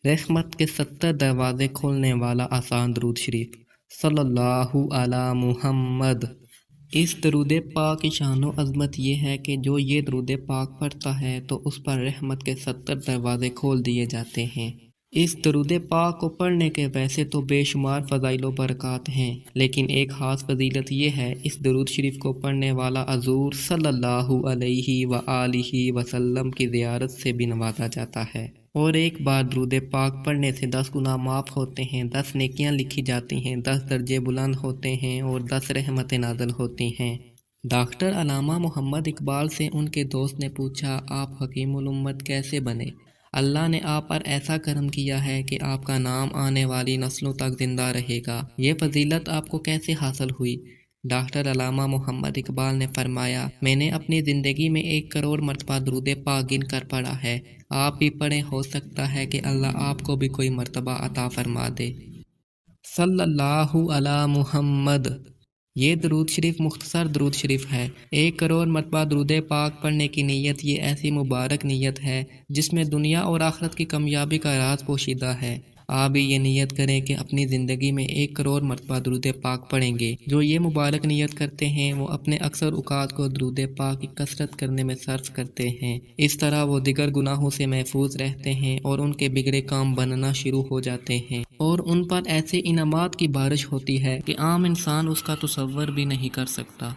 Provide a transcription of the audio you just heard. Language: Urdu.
رحمت کے 70 دروازے کھولنے والا آسان درود شریف صلی اللہ علی محمد۔ اس درود پاک کی شان و عظمت یہ ہے کہ جو یہ درود پاک پڑھتا ہے تو اس پر رحمت کے 70 دروازے کھول دیے جاتے ہیں۔ اس درود پاک کو پڑھنے کے ویسے تو بے شمار فضائل و برکات ہیں، لیکن ایک خاص فضیلت یہ ہے، اس درود شریف کو پڑھنے والا حضور صلی اللہ علیہ وآلہ وسلم کی زیارت سے بھی نوازا جاتا ہے، اور ایک بار درود پاک پڑھنے سے 10 گناہ معاف ہوتے ہیں، 10 نیکیاں لکھی جاتی ہیں، 10 درجے بلند ہوتے ہیں اور 10 رحمتیں نازل ہوتی ہیں۔ ڈاکٹر علامہ محمد اقبال سے ان کے دوست نے پوچھا، آپ حکیم الامت کیسے بنے؟ اللہ نے آپ پر ایسا کرم کیا ہے کہ آپ کا نام آنے والی نسلوں تک زندہ رہے گا، یہ فضیلت آپ کو کیسے حاصل ہوئی؟ ڈاکٹر علامہ محمد اقبال نے فرمایا، میں نے اپنی زندگی میں 1 کروڑ مرتبہ درود پاک گن کر پڑھا ہے، آپ بھی پڑھیں، ہو سکتا ہے کہ اللہ آپ کو بھی کوئی مرتبہ عطا فرما دے۔ صلی اللہ علی محمد۔ یہ درود شریف مختصر درود شریف ہے۔ 1 کروڑ مرتبہ درود پاک پڑھنے کی نیت یہ ایسی مبارک نیت ہے جس میں دنیا اور آخرت کی کامیابی کا راز پوشیدہ ہے۔ آپ بھی یہ نیت کریں کہ اپنی زندگی میں 1 کروڑ مرتبہ درود پاک پڑھیں گے۔ جو یہ مبارک نیت کرتے ہیں وہ اپنے اکثر اوقات کو درود پاک کی کثرت کرنے میں صرف کرتے ہیں، اس طرح وہ دیگر گناہوں سے محفوظ رہتے ہیں اور ان کے بگڑے کام بننا شروع ہو جاتے ہیں، اور ان پر ایسے انعامات کی بارش ہوتی ہے کہ عام انسان اس کا تصور بھی نہیں کر سکتا۔